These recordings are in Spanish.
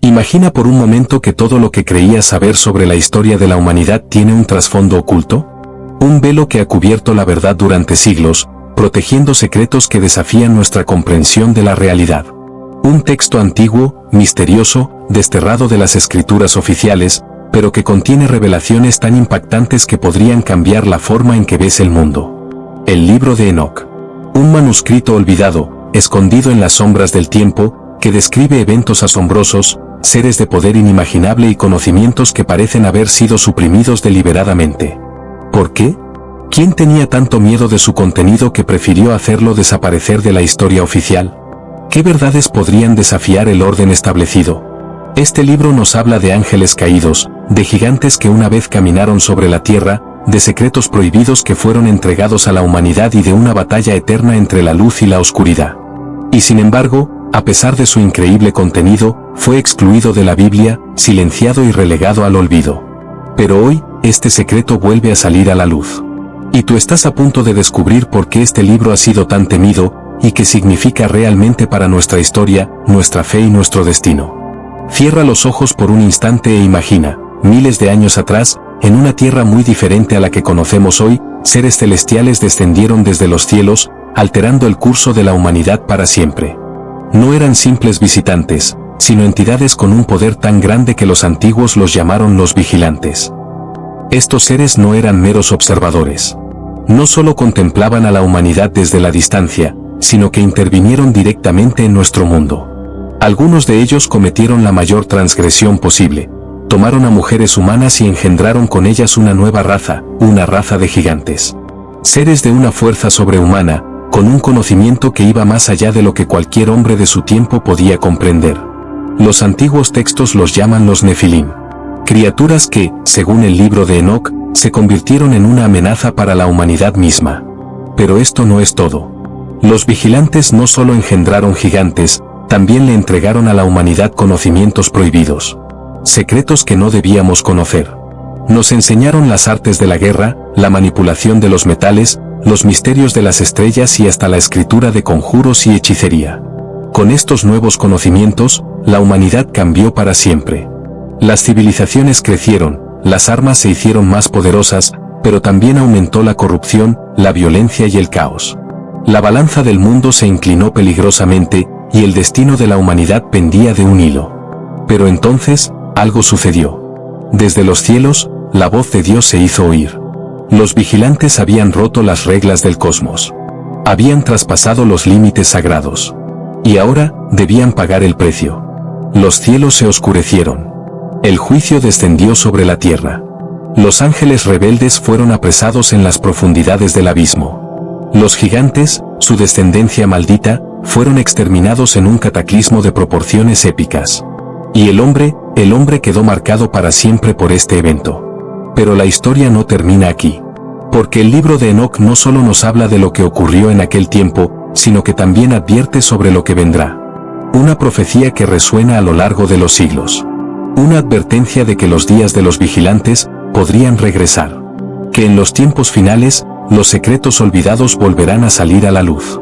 Imagina por un momento que todo lo que creías saber sobre la historia de la humanidad tiene un trasfondo oculto. Un velo que ha cubierto la verdad durante siglos, protegiendo secretos que desafían nuestra comprensión de la realidad. Un texto antiguo, misterioso, desterrado de las escrituras oficiales, pero que contiene revelaciones tan impactantes que podrían cambiar la forma en que ves el mundo. El libro de Enoc. Un manuscrito olvidado, escondido en las sombras del tiempo, que describe eventos asombrosos, seres de poder inimaginable y conocimientos que parecen haber sido suprimidos deliberadamente. ¿Por qué? ¿Quién tenía tanto miedo de su contenido que prefirió hacerlo desaparecer de la historia oficial? ¿Qué verdades podrían desafiar el orden establecido? Este libro nos habla de ángeles caídos, de gigantes que una vez caminaron sobre la tierra, de secretos prohibidos que fueron entregados a la humanidad y de una batalla eterna entre la luz y la oscuridad. Y sin embargo, a pesar de su increíble contenido, fue excluido de la Biblia, silenciado y relegado al olvido. Pero hoy, este secreto vuelve a salir a la luz. Y tú estás a punto de descubrir por qué este libro ha sido tan temido, y qué significa realmente para nuestra historia, nuestra fe y nuestro destino. Cierra los ojos por un instante e imagina, miles de años atrás, en una tierra muy diferente a la que conocemos hoy, seres celestiales descendieron desde los cielos, alterando el curso de la humanidad para siempre. No eran simples visitantes, sino entidades con un poder tan grande que los antiguos los llamaron los vigilantes. Estos seres no eran meros observadores. No solo contemplaban a la humanidad desde la distancia, sino que intervinieron directamente en nuestro mundo. Algunos de ellos cometieron la mayor transgresión posible. Tomaron a mujeres humanas y engendraron con ellas una nueva raza, una raza de gigantes. Seres de una fuerza sobrehumana, con un conocimiento que iba más allá de lo que cualquier hombre de su tiempo podía comprender. Los antiguos textos los llaman los Nefilim. Criaturas que, según el libro de Enoc, se convirtieron en una amenaza para la humanidad misma. Pero esto no es todo. Los vigilantes no solo engendraron gigantes, también le entregaron a la humanidad conocimientos prohibidos. Secretos que no debíamos conocer. Nos enseñaron las artes de la guerra, la manipulación de los metales, los misterios de las estrellas y hasta la escritura de conjuros y hechicería. Con estos nuevos conocimientos, la humanidad cambió para siempre. Las civilizaciones crecieron, las armas se hicieron más poderosas, pero también aumentó la corrupción, la violencia y el caos. La balanza del mundo se inclinó peligrosamente, y el destino de la humanidad pendía de un hilo. Pero entonces, algo sucedió. Desde los cielos, la voz de Dios se hizo oír. Los vigilantes habían roto las reglas del cosmos. Habían traspasado los límites sagrados. Y ahora, debían pagar el precio. Los cielos se oscurecieron. El juicio descendió sobre la tierra. Los ángeles rebeldes fueron apresados en las profundidades del abismo. Los gigantes, su descendencia maldita, fueron exterminados en un cataclismo de proporciones épicas. Y el hombre quedó marcado para siempre por este evento. Pero la historia no termina aquí. Porque el libro de Enoc no solo nos habla de lo que ocurrió en aquel tiempo, sino que también advierte sobre lo que vendrá. Una profecía que resuena a lo largo de los siglos. Una advertencia de que los días de los vigilantes podrían regresar. Que en los tiempos finales, los secretos olvidados volverán a salir a la luz.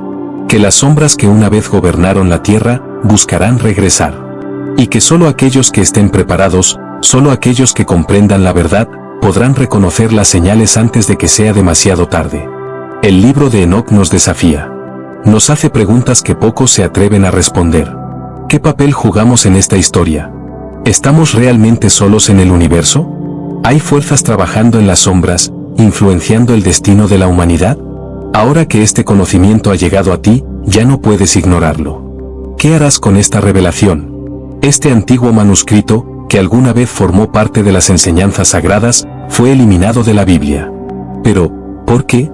Que las sombras que una vez gobernaron la tierra, buscarán regresar. Y que solo aquellos que estén preparados, solo aquellos que comprendan la verdad, podrán reconocer las señales antes de que sea demasiado tarde. El libro de Enoc nos desafía. Nos hace preguntas que pocos se atreven a responder. ¿Qué papel jugamos en esta historia? ¿Estamos realmente solos en el universo? ¿Hay fuerzas trabajando en las sombras, influenciando el destino de la humanidad? Ahora que este conocimiento ha llegado a ti, ya no puedes ignorarlo. ¿Qué harás con esta revelación? Este antiguo manuscrito, que alguna vez formó parte de las enseñanzas sagradas, fue eliminado de la Biblia. Pero, ¿por qué?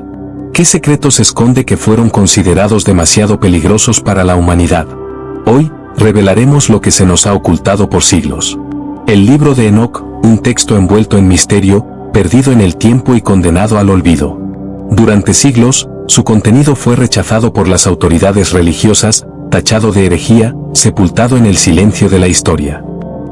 ¿Qué secretos esconde que fueron considerados demasiado peligrosos para la humanidad? Hoy, revelaremos lo que se nos ha ocultado por siglos. El libro de Enoc, un texto envuelto en misterio, perdido en el tiempo y condenado al olvido. Durante siglos, su contenido fue rechazado por las autoridades religiosas, tachado de herejía, sepultado en el silencio de la historia.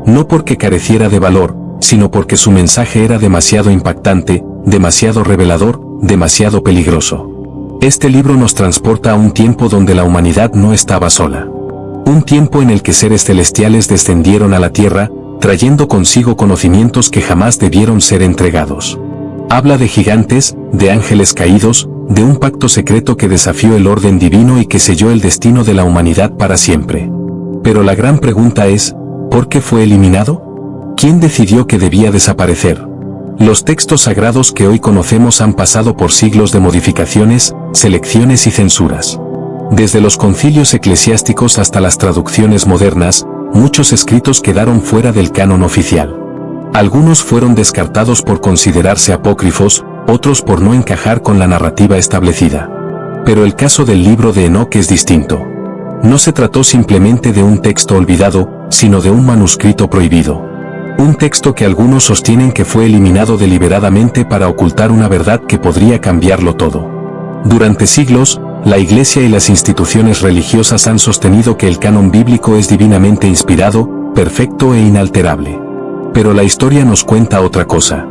No porque careciera de valor, sino porque su mensaje era demasiado impactante, demasiado revelador, demasiado peligroso. Este libro nos transporta a un tiempo donde la humanidad no estaba sola. Un tiempo en el que seres celestiales descendieron a la tierra, trayendo consigo conocimientos que jamás debieron ser entregados. Habla de gigantes, de ángeles caídos, de un pacto secreto que desafió el orden divino y que selló el destino de la humanidad para siempre. Pero la gran pregunta es, ¿por qué fue eliminado? ¿Quién decidió que debía desaparecer? Los textos sagrados que hoy conocemos han pasado por siglos de modificaciones, selecciones y censuras. Desde los concilios eclesiásticos hasta las traducciones modernas, muchos escritos quedaron fuera del canon oficial. Algunos fueron descartados por considerarse apócrifos, otros por no encajar con la narrativa establecida. Pero el caso del libro de Enoc es distinto. No se trató simplemente de un texto olvidado, sino de un manuscrito prohibido. Un texto que algunos sostienen que fue eliminado deliberadamente para ocultar una verdad que podría cambiarlo todo. Durante siglos, la Iglesia y las instituciones religiosas han sostenido que el canon bíblico es divinamente inspirado, perfecto e inalterable. Pero la historia nos cuenta otra cosa.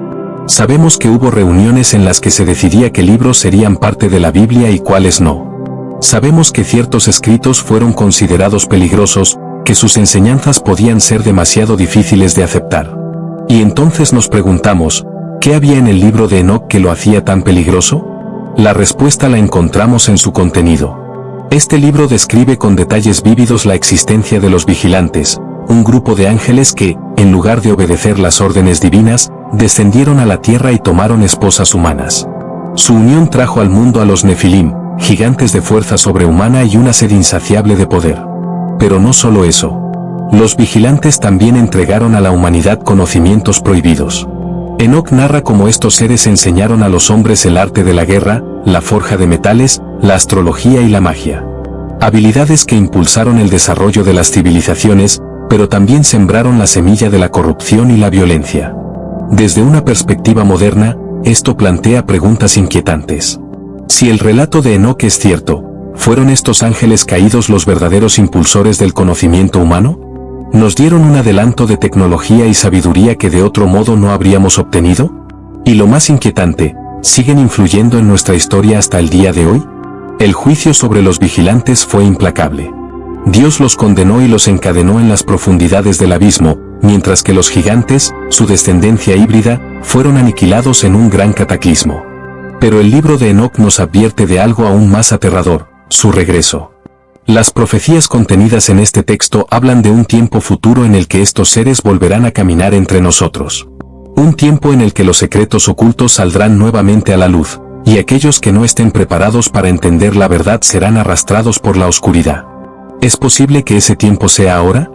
Sabemos que hubo reuniones en las que se decidía qué libros serían parte de la Biblia y cuáles no. Sabemos que ciertos escritos fueron considerados peligrosos, que sus enseñanzas podían ser demasiado difíciles de aceptar. Y entonces nos preguntamos, ¿qué había en el libro de Enoc que lo hacía tan peligroso? La respuesta la encontramos en su contenido. Este libro describe con detalles vívidos la existencia de los vigilantes, un grupo de ángeles que, en lugar de obedecer las órdenes divinas, descendieron a la tierra y tomaron esposas humanas. Su unión trajo al mundo a los Nefilim, gigantes de fuerza sobrehumana y una sed insaciable de poder. Pero no solo eso. Los vigilantes también entregaron a la humanidad conocimientos prohibidos. Enoc narra cómo estos seres enseñaron a los hombres el arte de la guerra, la forja de metales, la astrología y la magia. Habilidades que impulsaron el desarrollo de las civilizaciones, pero también sembraron la semilla de la corrupción y la violencia. Desde una perspectiva moderna, esto plantea preguntas inquietantes. Si el relato de Enoc es cierto, ¿fueron estos ángeles caídos los verdaderos impulsores del conocimiento humano? ¿Nos dieron un adelanto de tecnología y sabiduría que de otro modo no habríamos obtenido? Y lo más inquietante, ¿siguen influyendo en nuestra historia hasta el día de hoy? El juicio sobre los vigilantes fue implacable. Dios los condenó y los encadenó en las profundidades del abismo, mientras que los gigantes, su descendencia híbrida, fueron aniquilados en un gran cataclismo. Pero el libro de Enoc nos advierte de algo aún más aterrador: su regreso. Las profecías contenidas en este texto hablan de un tiempo futuro en el que estos seres volverán a caminar entre nosotros. Un tiempo en el que los secretos ocultos saldrán nuevamente a la luz, y aquellos que no estén preparados para entender la verdad serán arrastrados por la oscuridad. ¿Es posible que ese tiempo sea ahora?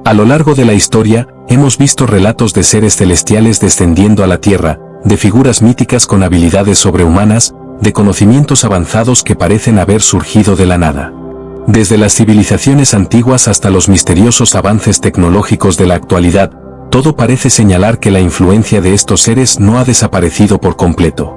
A lo largo de la historia, hemos visto relatos de seres celestiales descendiendo a la tierra, de figuras míticas con habilidades sobrehumanas, de conocimientos avanzados que parecen haber surgido de la nada. Desde las civilizaciones antiguas hasta los misteriosos avances tecnológicos de la actualidad, todo parece señalar que la influencia de estos seres no ha desaparecido por completo.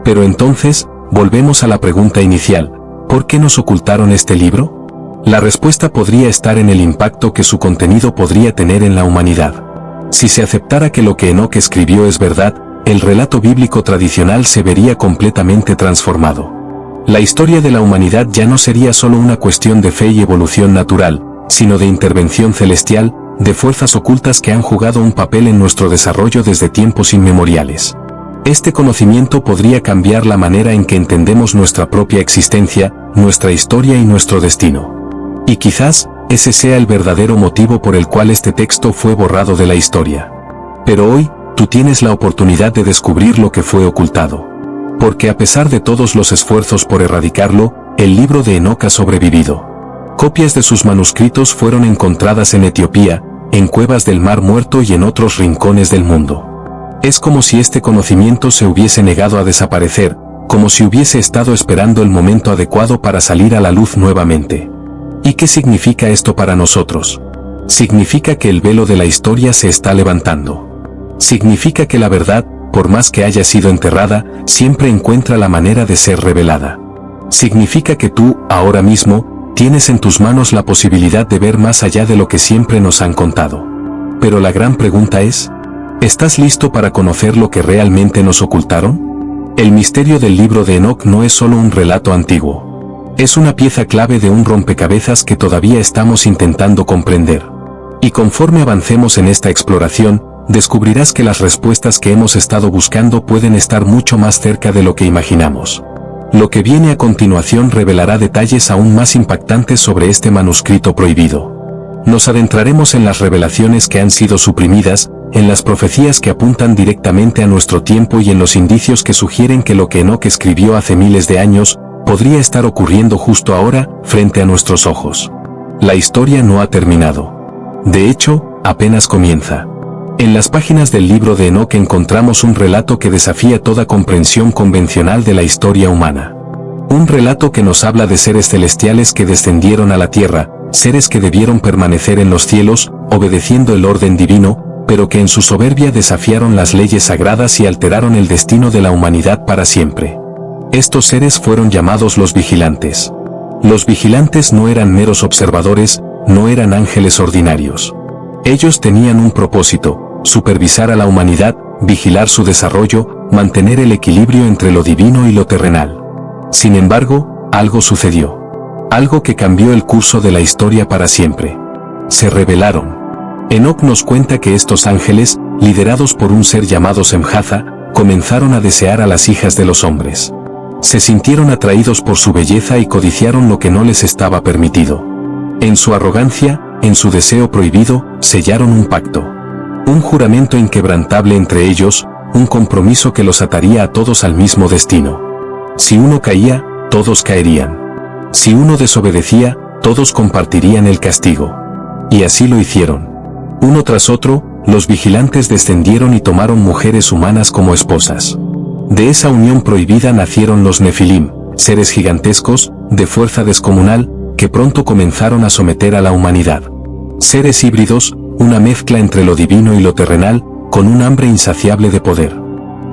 Pero entonces, volvemos a la pregunta inicial: ¿por qué nos ocultaron este libro? La respuesta podría estar en el impacto que su contenido podría tener en la humanidad. Si se aceptara que lo que Enoc escribió es verdad, el relato bíblico tradicional se vería completamente transformado. La historia de la humanidad ya no sería solo una cuestión de fe y evolución natural, sino de intervención celestial, de fuerzas ocultas que han jugado un papel en nuestro desarrollo desde tiempos inmemoriales. Este conocimiento podría cambiar la manera en que entendemos nuestra propia existencia, nuestra historia y nuestro destino. Y quizás, ese sea el verdadero motivo por el cual este texto fue borrado de la historia. Pero hoy, tú tienes la oportunidad de descubrir lo que fue ocultado. Porque a pesar de todos los esfuerzos por erradicarlo, el libro de Enoc ha sobrevivido. Copias de sus manuscritos fueron encontradas en Etiopía, en cuevas del Mar Muerto y en otros rincones del mundo. Es como si este conocimiento se hubiese negado a desaparecer, como si hubiese estado esperando el momento adecuado para salir a la luz nuevamente. ¿Y qué significa esto para nosotros? Significa que el velo de la historia se está levantando. Significa que la verdad, por más que haya sido enterrada, siempre encuentra la manera de ser revelada. Significa que tú, ahora mismo, tienes en tus manos la posibilidad de ver más allá de lo que siempre nos han contado. Pero la gran pregunta es: ¿estás listo para conocer lo que realmente nos ocultaron? El misterio del libro de Enoc no es solo un relato antiguo. Es una pieza clave de un rompecabezas que todavía estamos intentando comprender. Y conforme avancemos en esta exploración, descubrirás que las respuestas que hemos estado buscando pueden estar mucho más cerca de lo que imaginamos. Lo que viene a continuación revelará detalles aún más impactantes sobre este manuscrito prohibido. Nos adentraremos en las revelaciones que han sido suprimidas, en las profecías que apuntan directamente a nuestro tiempo y en los indicios que sugieren que lo que Enoc escribió hace miles de años, podría estar ocurriendo justo ahora, frente a nuestros ojos. La historia no ha terminado. De hecho, apenas comienza. En las páginas del libro de Enoc encontramos un relato que desafía toda comprensión convencional de la historia humana. Un relato que nos habla de seres celestiales que descendieron a la tierra, seres que debieron permanecer en los cielos, obedeciendo el orden divino, pero que en su soberbia desafiaron las leyes sagradas y alteraron el destino de la humanidad para siempre. Estos seres fueron llamados los vigilantes. Los vigilantes no eran meros observadores, no eran ángeles ordinarios. Ellos tenían un propósito: supervisar a la humanidad, vigilar su desarrollo, mantener el equilibrio entre lo divino y lo terrenal. Sin embargo, algo sucedió. Algo que cambió el curso de la historia para siempre. Se rebelaron. Enoc nos cuenta que estos ángeles, liderados por un ser llamado Semhaza, comenzaron a desear a las hijas de los hombres. Se sintieron atraídos por su belleza y codiciaron lo que no les estaba permitido. En su arrogancia, en su deseo prohibido, sellaron un pacto. Un juramento inquebrantable entre ellos, un compromiso que los ataría a todos al mismo destino. Si uno caía, todos caerían. Si uno desobedecía, todos compartirían el castigo. Y así lo hicieron. Uno tras otro, los vigilantes descendieron y tomaron mujeres humanas como esposas. De esa unión prohibida nacieron los Nefilim, seres gigantescos, de fuerza descomunal, que pronto comenzaron a someter a la humanidad. Seres híbridos, una mezcla entre lo divino y lo terrenal, con un hambre insaciable de poder.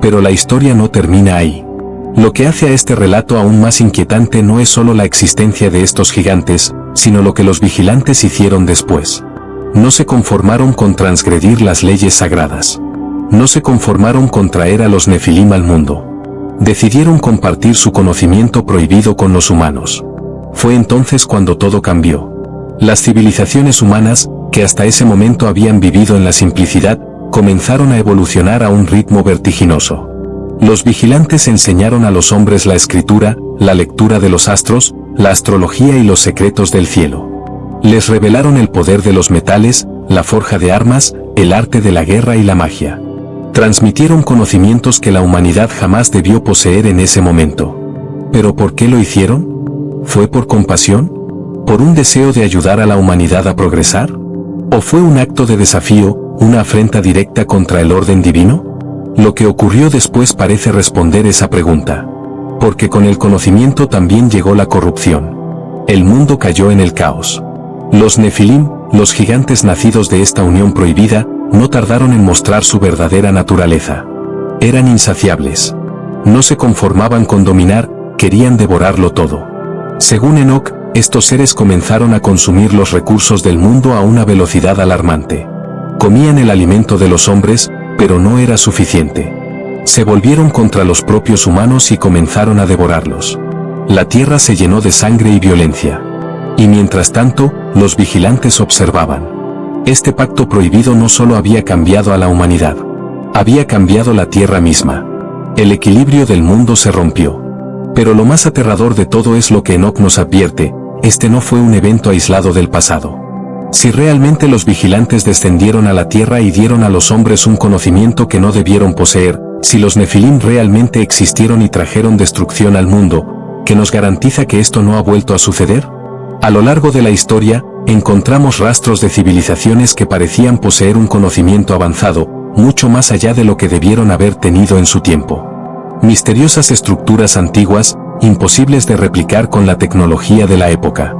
Pero la historia no termina ahí. Lo que hace a este relato aún más inquietante no es solo la existencia de estos gigantes, sino lo que los vigilantes hicieron después. No se conformaron con transgredir las leyes sagradas. No se conformaron con traer a los Nefilim al mundo. Decidieron compartir su conocimiento prohibido con los humanos. Fue entonces cuando todo cambió. Las civilizaciones humanas, que hasta ese momento habían vivido en la simplicidad, comenzaron a evolucionar a un ritmo vertiginoso. Los vigilantes enseñaron a los hombres la escritura, la lectura de los astros, la astrología y los secretos del cielo. Les revelaron el poder de los metales, la forja de armas, el arte de la guerra y la magia. Transmitieron conocimientos que la humanidad jamás debió poseer en ese momento. ¿Pero por qué lo hicieron? ¿Fue por compasión? ¿Por un deseo de ayudar a la humanidad a progresar? ¿O fue un acto de desafío, una afrenta directa contra el orden divino? Lo que ocurrió después parece responder esa pregunta. Porque con el conocimiento también llegó la corrupción. El mundo cayó en el caos. Los Nefilim, los gigantes nacidos de esta unión prohibida, no tardaron en mostrar su verdadera naturaleza. Eran insaciables. No se conformaban con dominar, querían devorarlo todo. Según Enoc, estos seres comenzaron a consumir los recursos del mundo a una velocidad alarmante. Comían el alimento de los hombres, pero no era suficiente. Se volvieron contra los propios humanos y comenzaron a devorarlos. La tierra se llenó de sangre y violencia. Y mientras tanto, los vigilantes observaban. Este pacto prohibido no solo había cambiado a la humanidad, había cambiado la tierra misma. El equilibrio del mundo se rompió. Pero lo más aterrador de todo es lo que Enoc nos advierte: este no fue un evento aislado del pasado. Si realmente los vigilantes descendieron a la tierra y dieron a los hombres un conocimiento que no debieron poseer, si los Nefilim realmente existieron y trajeron destrucción al mundo, ¿qué nos garantiza que esto no ha vuelto a suceder? A lo largo de la historia, encontramos rastros de civilizaciones que parecían poseer un conocimiento avanzado, mucho más allá de lo que debieron haber tenido en su tiempo. Misteriosas estructuras antiguas, imposibles de replicar con la tecnología de la época.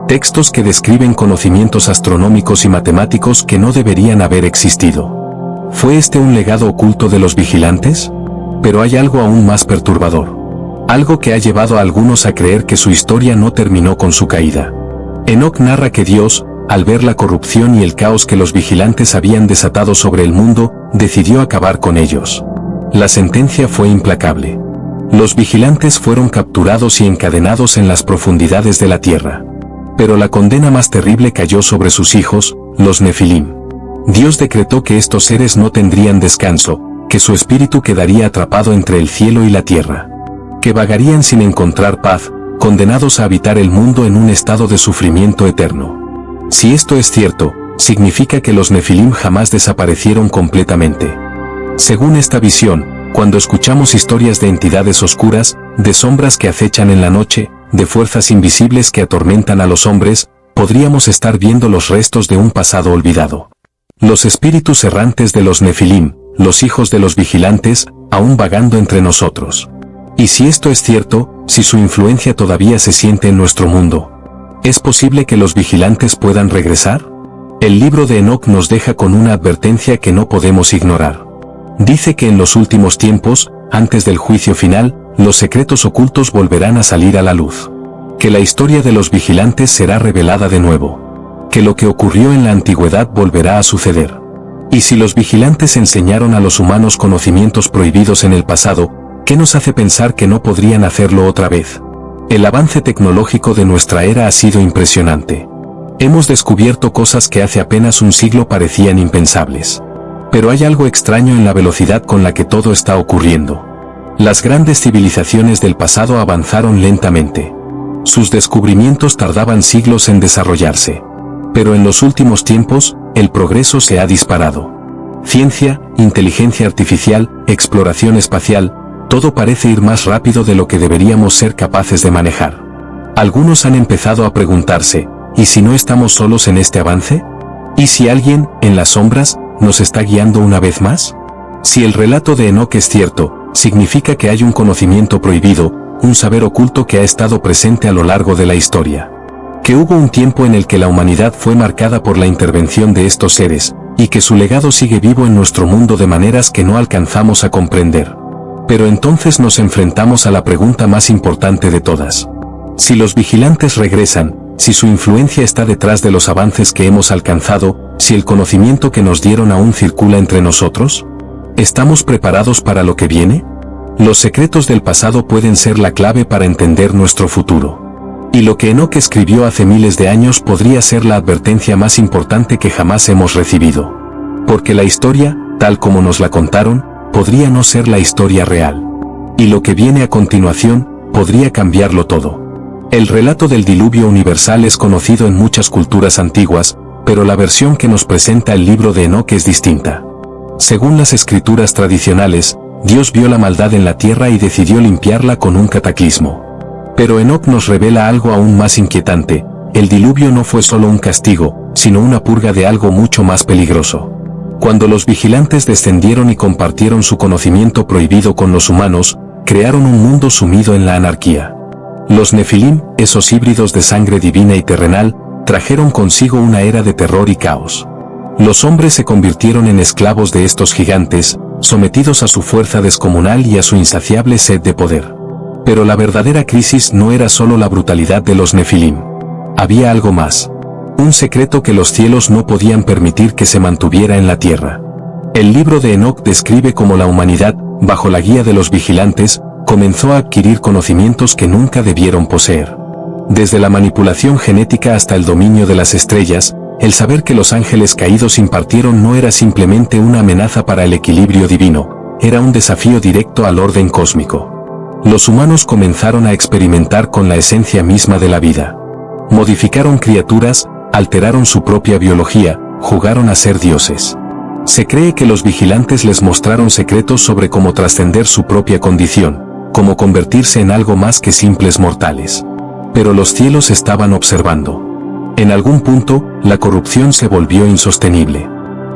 Textos que describen conocimientos astronómicos y matemáticos que no deberían haber existido. ¿Fue este un legado oculto de los vigilantes? Pero hay algo aún más perturbador. Algo que ha llevado a algunos a creer que su historia no terminó con su caída. Enoc narra que Dios, al ver la corrupción y el caos que los vigilantes habían desatado sobre el mundo, decidió acabar con ellos. La sentencia fue implacable. Los vigilantes fueron capturados y encadenados en las profundidades de la tierra. Pero la condena más terrible cayó sobre sus hijos, los Nefilim. Dios decretó que estos seres no tendrían descanso, que su espíritu quedaría atrapado entre el cielo y la tierra. Que vagarían sin encontrar paz, condenados a habitar el mundo en un estado de sufrimiento eterno. Si esto es cierto, significa que los Nefilim jamás desaparecieron completamente. Según esta visión, cuando escuchamos historias de entidades oscuras, de sombras que acechan en la noche, de fuerzas invisibles que atormentan a los hombres, podríamos estar viendo los restos de un pasado olvidado. Los espíritus errantes de los Nefilim, los hijos de los vigilantes, aún vagando entre nosotros. Y si esto es cierto, si su influencia todavía se siente en nuestro mundo, ¿es posible que los vigilantes puedan regresar? El libro de Enoc nos deja con una advertencia que no podemos ignorar. Dice que en los últimos tiempos, antes del juicio final, los secretos ocultos volverán a salir a la luz. Que la historia de los vigilantes será revelada de nuevo. Que lo que ocurrió en la antigüedad volverá a suceder. Y si los vigilantes enseñaron a los humanos conocimientos prohibidos en el pasado, ¿qué nos hace pensar que no podrían hacerlo otra vez? El avance tecnológico de nuestra era ha sido impresionante. Hemos descubierto cosas que hace apenas un siglo parecían impensables. Pero hay algo extraño en la velocidad con la que todo está ocurriendo. Las grandes civilizaciones del pasado avanzaron lentamente. Sus descubrimientos tardaban siglos en desarrollarse. Pero en los últimos tiempos, el progreso se ha disparado. Ciencia, inteligencia artificial, exploración espacial, todo parece ir más rápido de lo que deberíamos ser capaces de manejar. Algunos han empezado a preguntarse, ¿y si no estamos solos en este avance? ¿Y si alguien, en las sombras, nos está guiando una vez más? Si el relato de Enoc es cierto, significa que hay un conocimiento prohibido, un saber oculto que ha estado presente a lo largo de la historia. Que hubo un tiempo en el que la humanidad fue marcada por la intervención de estos seres, y que su legado sigue vivo en nuestro mundo de maneras que no alcanzamos a comprender. Pero entonces nos enfrentamos a la pregunta más importante de todas. Si los vigilantes regresan, si su influencia está detrás de los avances que hemos alcanzado, si el conocimiento que nos dieron aún circula entre nosotros, ¿estamos preparados para lo que viene? Los secretos del pasado pueden ser la clave para entender nuestro futuro. Y lo que Enoc escribió hace miles de años podría ser la advertencia más importante que jamás hemos recibido. Porque la historia, tal como nos la contaron, podría no ser la historia real. Y lo que viene a continuación, podría cambiarlo todo. El relato del diluvio universal es conocido en muchas culturas antiguas, pero la versión que nos presenta el libro de Enoc es distinta. Según las escrituras tradicionales, Dios vio la maldad en la tierra y decidió limpiarla con un cataclismo. Pero Enoc nos revela algo aún más inquietante: el diluvio no fue solo un castigo, sino una purga de algo mucho más peligroso. Cuando los vigilantes descendieron y compartieron su conocimiento prohibido con los humanos, crearon un mundo sumido en la anarquía. Los Nefilim, esos híbridos de sangre divina y terrenal, trajeron consigo una era de terror y caos. Los hombres se convirtieron en esclavos de estos gigantes, sometidos a su fuerza descomunal y a su insaciable sed de poder. Pero la verdadera crisis no era solo la brutalidad de los Nefilim. Había algo más. Un secreto que los cielos no podían permitir que se mantuviera en la tierra. El libro de Enoc describe cómo la humanidad, bajo la guía de los vigilantes, comenzó a adquirir conocimientos que nunca debieron poseer. Desde la manipulación genética hasta el dominio de las estrellas, el saber que los ángeles caídos impartieron no era simplemente una amenaza para el equilibrio divino, era un desafío directo al orden cósmico. Los humanos comenzaron a experimentar con la esencia misma de la vida. Modificaron criaturas, alteraron su propia biología, jugaron a ser dioses. Se cree que los vigilantes les mostraron secretos sobre cómo trascender su propia condición, cómo convertirse en algo más que simples mortales. Pero los cielos estaban observando. En algún punto, la corrupción se volvió insostenible.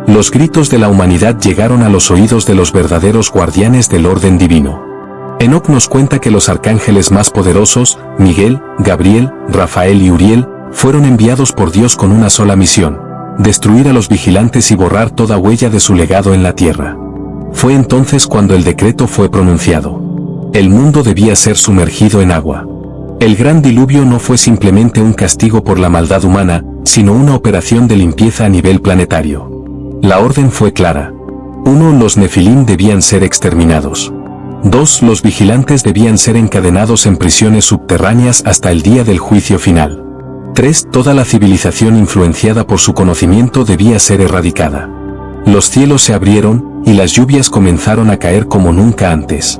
Los gritos de la humanidad llegaron a los oídos de los verdaderos guardianes del orden divino. Enoc nos cuenta que los arcángeles más poderosos, Miguel, Gabriel, Rafael y Uriel, fueron enviados por Dios con una sola misión: destruir a los vigilantes y borrar toda huella de su legado en la tierra. Fue entonces cuando el decreto fue pronunciado. El mundo debía ser sumergido en agua. El gran diluvio no fue simplemente un castigo por la maldad humana, sino una operación de limpieza a nivel planetario. La orden fue clara. 1. Los Nefilim debían ser exterminados. 2. Los vigilantes debían ser encadenados en prisiones subterráneas hasta el día del juicio final. 3. Toda la civilización influenciada por su conocimiento debía ser erradicada. Los cielos se abrieron, y las lluvias comenzaron a caer como nunca antes.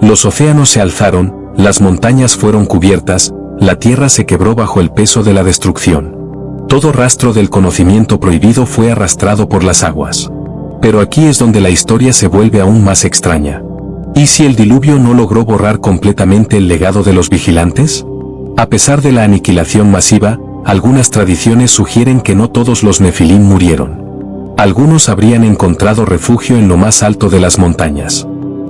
Los océanos se alzaron, las montañas fueron cubiertas, la tierra se quebró bajo el peso de la destrucción. Todo rastro del conocimiento prohibido fue arrastrado por las aguas. Pero aquí es donde la historia se vuelve aún más extraña. ¿Y si el diluvio no logró borrar completamente el legado de los vigilantes? A pesar de la aniquilación masiva, algunas tradiciones sugieren que no todos los Nefilim murieron. Algunos habrían encontrado refugio en lo más alto de las montañas.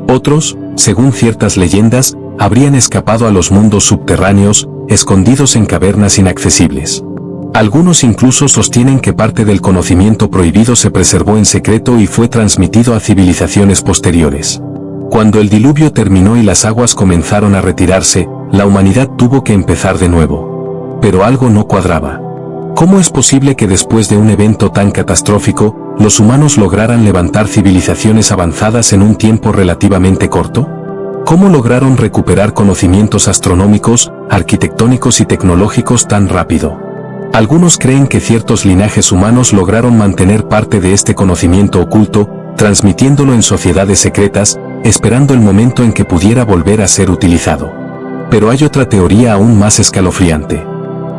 Otros, según ciertas leyendas, habrían escapado a los mundos subterráneos, escondidos en cavernas inaccesibles. Algunos incluso sostienen que parte del conocimiento prohibido se preservó en secreto y fue transmitido a civilizaciones posteriores. Cuando el diluvio terminó y las aguas comenzaron a retirarse, la humanidad tuvo que empezar de nuevo. Pero algo no cuadraba. ¿Cómo es posible que después de un evento tan catastrófico, los humanos lograran levantar civilizaciones avanzadas en un tiempo relativamente corto? ¿Cómo lograron recuperar conocimientos astronómicos, arquitectónicos y tecnológicos tan rápido? Algunos creen que ciertos linajes humanos lograron mantener parte de este conocimiento oculto, transmitiéndolo en sociedades secretas, esperando el momento en que pudiera volver a ser utilizado. Pero hay otra teoría aún más escalofriante.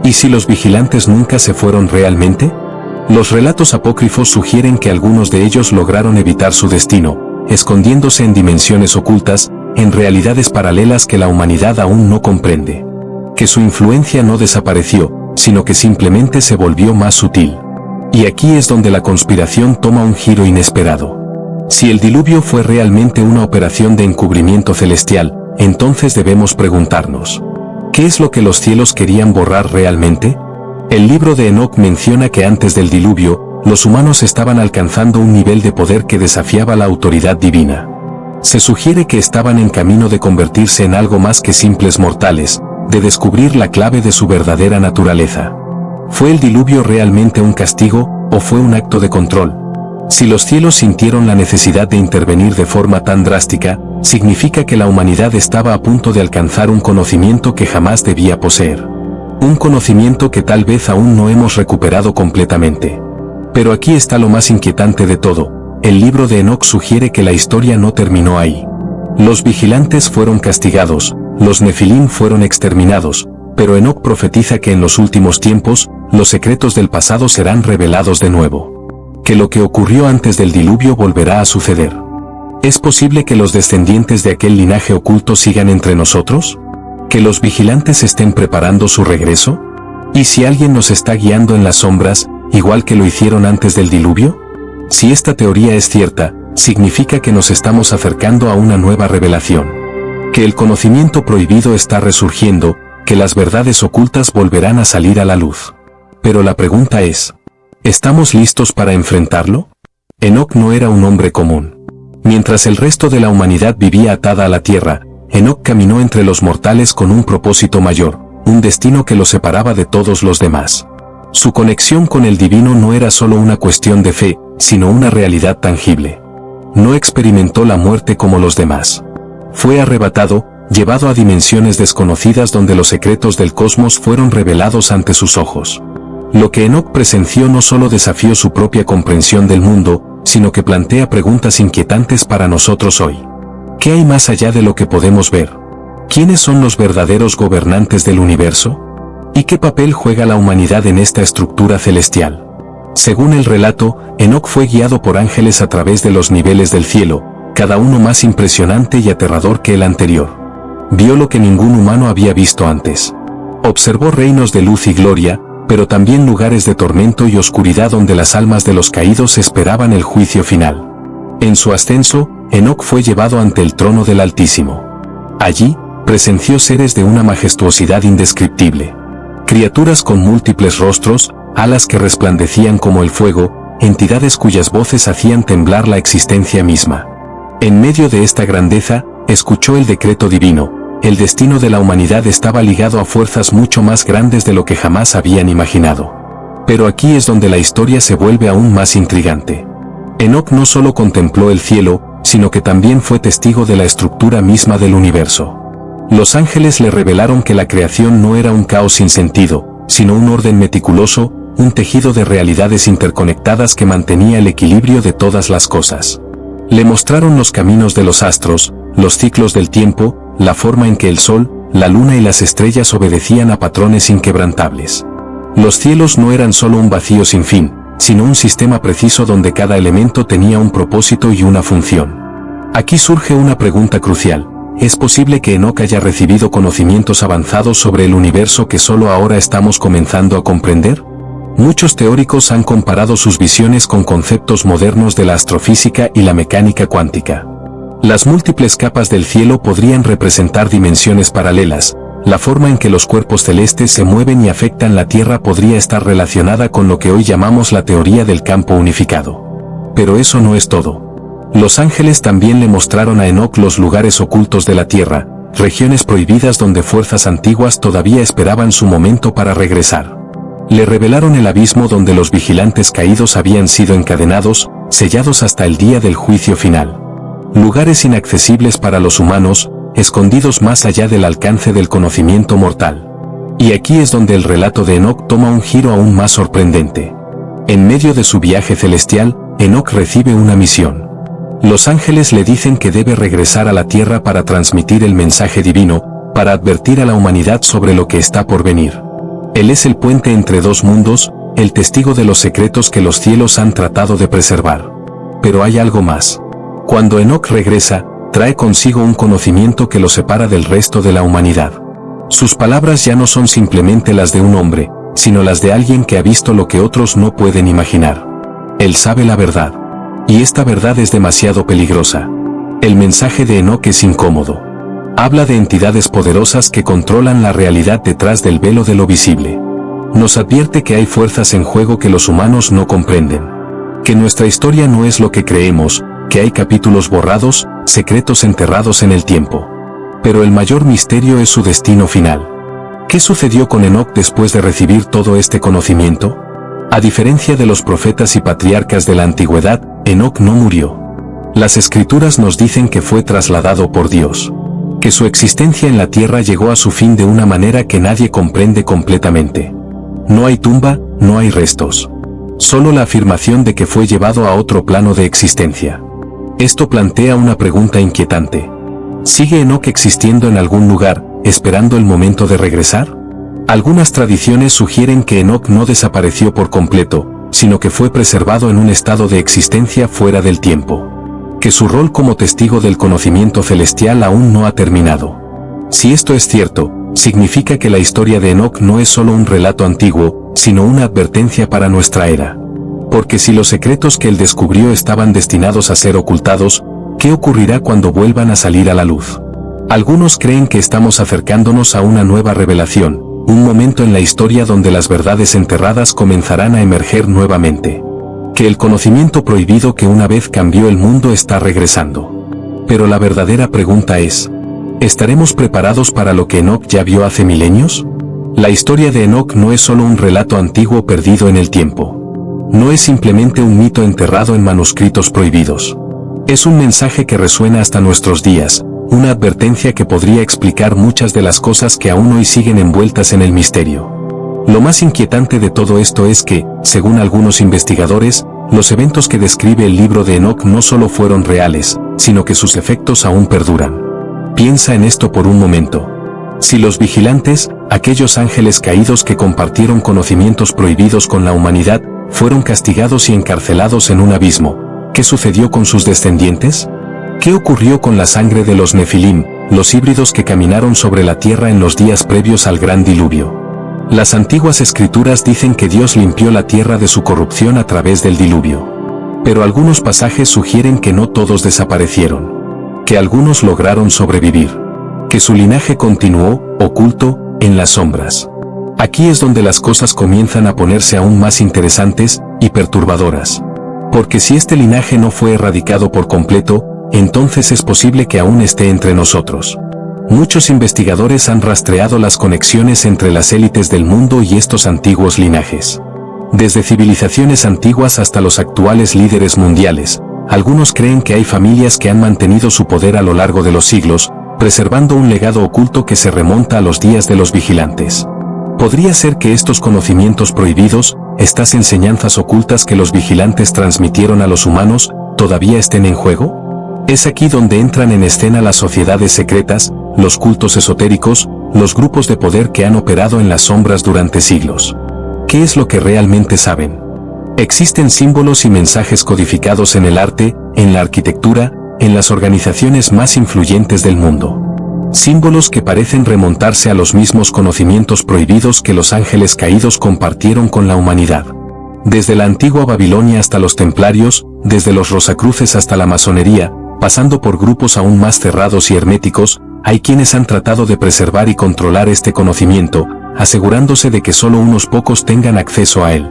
¿Y si los vigilantes nunca se fueron realmente? Los relatos apócrifos sugieren que algunos de ellos lograron evitar su destino, escondiéndose en dimensiones ocultas, en realidades paralelas que la humanidad aún no comprende. Que su influencia no desapareció, sino que simplemente se volvió más sutil. Y aquí es donde la conspiración toma un giro inesperado. Si el diluvio fue realmente una operación de encubrimiento celestial, entonces debemos preguntarnos, ¿qué es lo que los cielos querían borrar realmente? El libro de Enoc menciona que antes del diluvio, los humanos estaban alcanzando un nivel de poder que desafiaba la autoridad divina. Se sugiere que estaban en camino de convertirse en algo más que simples mortales, de descubrir la clave de su verdadera naturaleza. ¿Fue el diluvio realmente un castigo, o fue un acto de control? Si los cielos sintieron la necesidad de intervenir de forma tan drástica, significa que la humanidad estaba a punto de alcanzar un conocimiento que jamás debía poseer. Un conocimiento que tal vez aún no hemos recuperado completamente. Pero aquí está lo más inquietante de todo. El libro de Enoc sugiere que la historia no terminó ahí. Los vigilantes fueron castigados, los Nefilim fueron exterminados, pero Enoc profetiza que en los últimos tiempos, los secretos del pasado serán revelados de nuevo. Que lo que ocurrió antes del diluvio volverá a suceder. ¿Es posible que los descendientes de aquel linaje oculto sigan entre nosotros? ¿Que los vigilantes estén preparando su regreso? ¿Y si alguien nos está guiando en las sombras, igual que lo hicieron antes del diluvio? Si esta teoría es cierta, significa que nos estamos acercando a una nueva revelación. Que el conocimiento prohibido está resurgiendo, que las verdades ocultas volverán a salir a la luz. Pero la pregunta es, ¿estamos listos para enfrentarlo? Enoc no era un hombre común. Mientras el resto de la humanidad vivía atada a la tierra, Enoc caminó entre los mortales con un propósito mayor, un destino que lo separaba de todos los demás. Su conexión con el divino no era solo una cuestión de fe, sino una realidad tangible. No experimentó la muerte como los demás. Fue arrebatado, llevado a dimensiones desconocidas donde los secretos del cosmos fueron revelados ante sus ojos. Lo que Enoc presenció no solo desafió su propia comprensión del mundo, sino que plantea preguntas inquietantes para nosotros hoy. ¿Qué hay más allá de lo que podemos ver? ¿Quiénes son los verdaderos gobernantes del universo? ¿Y qué papel juega la humanidad en esta estructura celestial? Según el relato, Enoc fue guiado por ángeles a través de los niveles del cielo, cada uno más impresionante y aterrador que el anterior. Vio lo que ningún humano había visto antes. Observó reinos de luz y gloria, pero también lugares de tormento y oscuridad donde las almas de los caídos esperaban el juicio final. En su ascenso, Enoc fue llevado ante el trono del Altísimo. Allí, presenció seres de una majestuosidad indescriptible. Criaturas con múltiples rostros, alas que resplandecían como el fuego, entidades cuyas voces hacían temblar la existencia misma. En medio de esta grandeza, escuchó el decreto divino. El destino de la humanidad estaba ligado a fuerzas mucho más grandes de lo que jamás habían imaginado. Pero aquí es donde la historia se vuelve aún más intrigante. Enoc no solo contempló el cielo, sino que también fue testigo de la estructura misma del universo. Los ángeles le revelaron que la creación no era un caos sin sentido, sino un orden meticuloso, un tejido de realidades interconectadas que mantenía el equilibrio de todas las cosas. Le mostraron los caminos de los astros, los ciclos del tiempo, la forma en que el sol, la luna y las estrellas obedecían a patrones inquebrantables. Los cielos no eran solo un vacío sin fin, sino un sistema preciso donde cada elemento tenía un propósito y una función. Aquí surge una pregunta crucial. ¿Es posible que Enoc haya recibido conocimientos avanzados sobre el universo que solo ahora estamos comenzando a comprender? Muchos teóricos han comparado sus visiones con conceptos modernos de la astrofísica y la mecánica cuántica. Las múltiples capas del cielo podrían representar dimensiones paralelas. La forma en que los cuerpos celestes se mueven y afectan la Tierra podría estar relacionada con lo que hoy llamamos la teoría del campo unificado. Pero eso no es todo. Los ángeles también le mostraron a Enoc los lugares ocultos de la Tierra, regiones prohibidas donde fuerzas antiguas todavía esperaban su momento para regresar. Le revelaron el abismo donde los vigilantes caídos habían sido encadenados, sellados hasta el día del juicio final. Lugares inaccesibles para los humanos, escondidos más allá del alcance del conocimiento mortal. Y aquí es donde el relato de Enoc toma un giro aún más sorprendente. En medio de su viaje celestial, Enoc recibe una misión. Los ángeles le dicen que debe regresar a la Tierra para transmitir el mensaje divino, para advertir a la humanidad sobre lo que está por venir. Él es el puente entre dos mundos, el testigo de los secretos que los cielos han tratado de preservar. Pero hay algo más. Cuando Enoc regresa, trae consigo un conocimiento que lo separa del resto de la humanidad. Sus palabras ya no son simplemente las de un hombre, sino las de alguien que ha visto lo que otros no pueden imaginar. Él sabe la verdad. Y esta verdad es demasiado peligrosa. El mensaje de Enoc es incómodo. Habla de entidades poderosas que controlan la realidad detrás del velo de lo visible. Nos advierte que hay fuerzas en juego que los humanos no comprenden. Que nuestra historia no es lo que creemos, que hay capítulos borrados, secretos enterrados en el tiempo. Pero el mayor misterio es su destino final. ¿Qué sucedió con Enoc después de recibir todo este conocimiento? A diferencia de los profetas y patriarcas de la antigüedad, Enoc no murió. Las escrituras nos dicen que fue trasladado por Dios. Que su existencia en la tierra llegó a su fin de una manera que nadie comprende completamente. No hay tumba, no hay restos. Solo la afirmación de que fue llevado a otro plano de existencia. Esto plantea una pregunta inquietante. ¿Sigue Enoc existiendo en algún lugar, esperando el momento de regresar? Algunas tradiciones sugieren que Enoc no desapareció por completo, sino que fue preservado en un estado de existencia fuera del tiempo. Que su rol como testigo del conocimiento celestial aún no ha terminado. Si esto es cierto, significa que la historia de Enoc no es solo un relato antiguo, sino una advertencia para nuestra era. Porque si los secretos que él descubrió estaban destinados a ser ocultados, ¿qué ocurrirá cuando vuelvan a salir a la luz? Algunos creen que estamos acercándonos a una nueva revelación, un momento en la historia donde las verdades enterradas comenzarán a emerger nuevamente. Que el conocimiento prohibido que una vez cambió el mundo está regresando. Pero la verdadera pregunta es, ¿estaremos preparados para lo que Enoc ya vio hace milenios? La historia de Enoc no es solo un relato antiguo perdido en el tiempo. No es simplemente un mito enterrado en manuscritos prohibidos. Es un mensaje que resuena hasta nuestros días, una advertencia que podría explicar muchas de las cosas que aún hoy siguen envueltas en el misterio. Lo más inquietante de todo esto es que, según algunos investigadores, los eventos que describe el libro de Enoc no solo fueron reales, sino que sus efectos aún perduran. Piensa en esto por un momento. Si los vigilantes, aquellos ángeles caídos que compartieron conocimientos prohibidos con la humanidad, fueron castigados y encarcelados en un abismo, ¿qué sucedió con sus descendientes? ¿Qué ocurrió con la sangre de los Nefilim, los híbridos que caminaron sobre la tierra en los días previos al gran diluvio? Las antiguas escrituras dicen que Dios limpió la tierra de su corrupción a través del diluvio. Pero algunos pasajes sugieren que no todos desaparecieron. Que algunos lograron sobrevivir. Que su linaje continuó, oculto, en las sombras. Aquí es donde las cosas comienzan a ponerse aún más interesantes y perturbadoras. Porque si este linaje no fue erradicado por completo, entonces es posible que aún esté entre nosotros. Muchos investigadores han rastreado las conexiones entre las élites del mundo y estos antiguos linajes. Desde civilizaciones antiguas hasta los actuales líderes mundiales, Algunos creen que hay familias que han mantenido su poder a lo largo de los siglos, preservando un legado oculto que se remonta a los días de los vigilantes. ¿Podría ser que estos conocimientos prohibidos, estas enseñanzas ocultas que los vigilantes transmitieron a los humanos, todavía estén en juego? Es aquí donde entran en escena las sociedades secretas, los cultos esotéricos, los grupos de poder que han operado en las sombras durante siglos. ¿Qué es lo que realmente saben? Existen símbolos y mensajes codificados en el arte, en la arquitectura, en las organizaciones más influyentes del mundo. Símbolos que parecen remontarse a los mismos conocimientos prohibidos que los ángeles caídos compartieron con la humanidad. Desde la antigua Babilonia hasta los templarios, desde los rosacruces hasta la masonería, pasando por grupos aún más cerrados y herméticos, hay quienes han tratado de preservar y controlar este conocimiento, asegurándose de que solo unos pocos tengan acceso a él.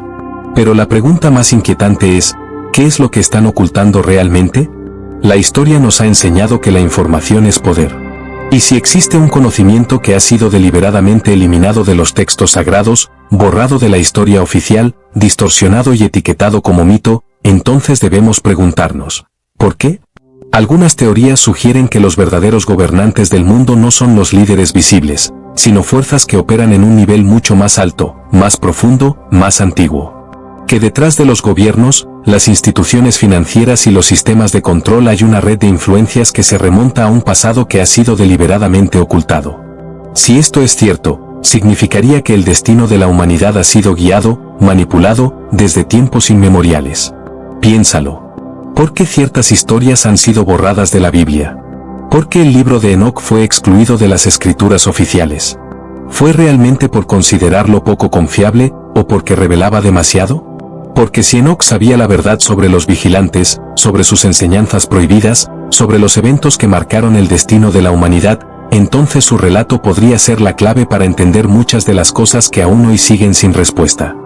Pero la pregunta más inquietante es, ¿qué es lo que están ocultando realmente? La historia nos ha enseñado que la información es poder. Y si existe un conocimiento que ha sido deliberadamente eliminado de los textos sagrados, borrado de la historia oficial, distorsionado y etiquetado como mito, entonces debemos preguntarnos, ¿por qué? Algunas teorías sugieren que los verdaderos gobernantes del mundo no son los líderes visibles, sino fuerzas que operan en un nivel mucho más alto, más profundo, más antiguo. Que detrás de los gobiernos, las instituciones financieras y los sistemas de control hay una red de influencias que se remonta a un pasado que ha sido deliberadamente ocultado. Si esto es cierto, significaría que el destino de la humanidad ha sido guiado, manipulado, desde tiempos inmemoriales. Piénsalo. ¿Por qué ciertas historias han sido borradas de la Biblia? ¿Por qué el libro de Enoc fue excluido de las escrituras oficiales? ¿Fue realmente por considerarlo poco confiable, o porque revelaba demasiado? Porque si Enoc sabía la verdad sobre los vigilantes, sobre sus enseñanzas prohibidas, sobre los eventos que marcaron el destino de la humanidad, entonces su relato podría ser la clave para entender muchas de las cosas que aún hoy siguen sin respuesta.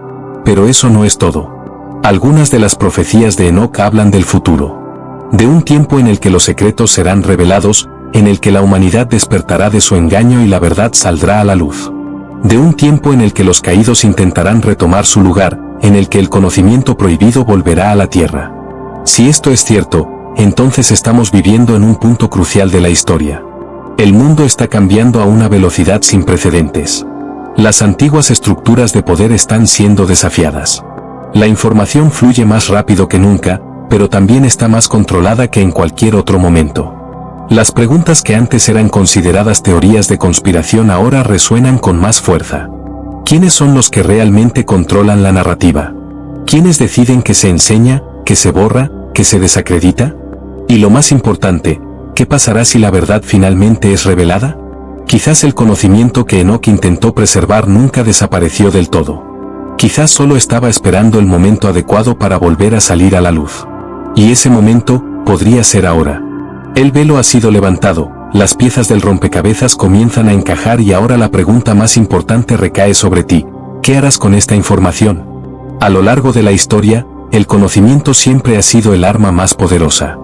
Pero eso no es todo. Algunas de las profecías de Enoc hablan del futuro. De un tiempo en el que los secretos serán revelados, en el que la humanidad despertará de su engaño y la verdad saldrá a la luz. De un tiempo en el que los caídos intentarán retomar su lugar, en el que el conocimiento prohibido volverá a la tierra. Si esto es cierto, entonces estamos viviendo en un punto crucial de la historia. El mundo está cambiando a una velocidad sin precedentes. Las antiguas estructuras de poder están siendo desafiadas. La información fluye más rápido que nunca, pero también está más controlada que en cualquier otro momento. Las preguntas que antes eran consideradas teorías de conspiración ahora resuenan con más fuerza. ¿Quiénes son los que realmente controlan la narrativa? ¿Quiénes deciden qué se enseña, qué se borra, qué se desacredita? Y lo más importante, ¿qué pasará si la verdad finalmente es revelada? Quizás el conocimiento que Enoc intentó preservar nunca desapareció del todo. Quizás solo estaba esperando el momento adecuado para volver a salir a la luz. Y ese momento podría ser ahora. El velo ha sido levantado. Las piezas del rompecabezas comienzan a encajar y ahora la pregunta más importante recae sobre ti. ¿Qué harás con esta información? A lo largo de la historia, el conocimiento siempre ha sido el arma más poderosa.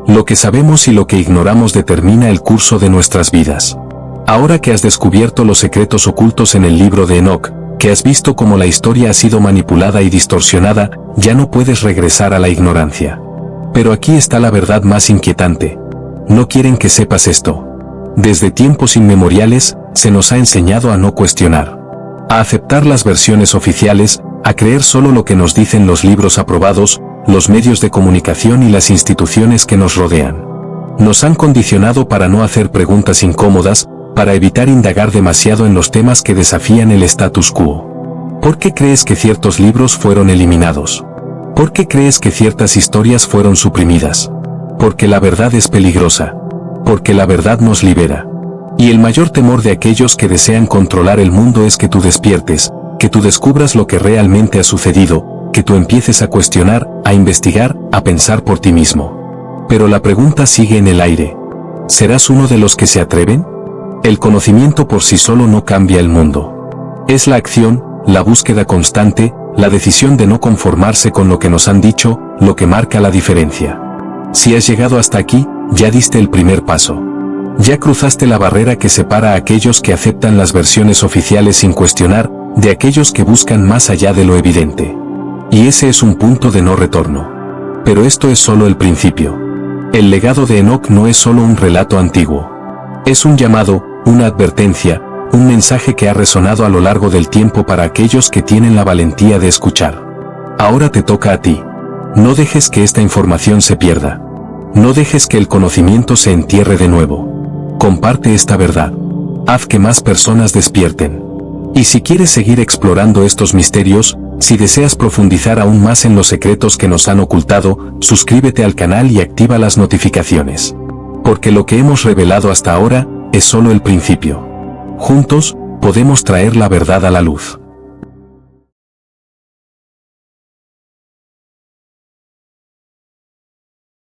Lo que sabemos y lo que ignoramos determina el curso de nuestras vidas. Ahora que has descubierto los secretos ocultos en el libro de Enoc, que has visto cómo la historia ha sido manipulada y distorsionada, ya no puedes regresar a la ignorancia. Pero aquí está la verdad más inquietante. No quieren que sepas esto. Desde tiempos inmemoriales, se nos ha enseñado a no cuestionar, a aceptar las versiones oficiales, a creer solo lo que nos dicen los libros aprobados, los medios de comunicación y las instituciones que nos rodean. Nos han condicionado para no hacer preguntas incómodas, para evitar indagar demasiado en los temas que desafían el status quo. ¿Por qué crees que ciertos libros fueron eliminados? ¿Por qué crees que ciertas historias fueron suprimidas? Porque la verdad es peligrosa. Porque la verdad nos libera. Y el mayor temor de aquellos que desean controlar el mundo es que tú despiertes, que tú descubras lo que realmente ha sucedido, que tú empieces a cuestionar, a investigar, a pensar por ti mismo. Pero la pregunta sigue en el aire. ¿Serás uno de los que se atreven? El conocimiento por sí solo no cambia el mundo. Es la acción, la búsqueda constante, la decisión de no conformarse con lo que nos han dicho, lo que marca la diferencia. Si has llegado hasta aquí, ya diste el primer paso. Ya cruzaste la barrera que separa a aquellos que aceptan las versiones oficiales sin cuestionar, de aquellos que buscan más allá de lo evidente. Y ese es un punto de no retorno. Pero esto es solo el principio. El legado de Enoc no es solo un relato antiguo. Es un llamado, una advertencia, un mensaje que ha resonado a lo largo del tiempo para aquellos que tienen la valentía de escuchar. Ahora te toca a ti. No dejes que esta información se pierda. No dejes que el conocimiento se entierre de nuevo. Comparte esta verdad. Haz que más personas despierten. Y si quieres seguir explorando estos misterios, si deseas profundizar aún más en los secretos que nos han ocultado, suscríbete al canal y activa las notificaciones. Porque lo que hemos revelado hasta ahora es solo el principio. Juntos, podemos traer la verdad a la luz.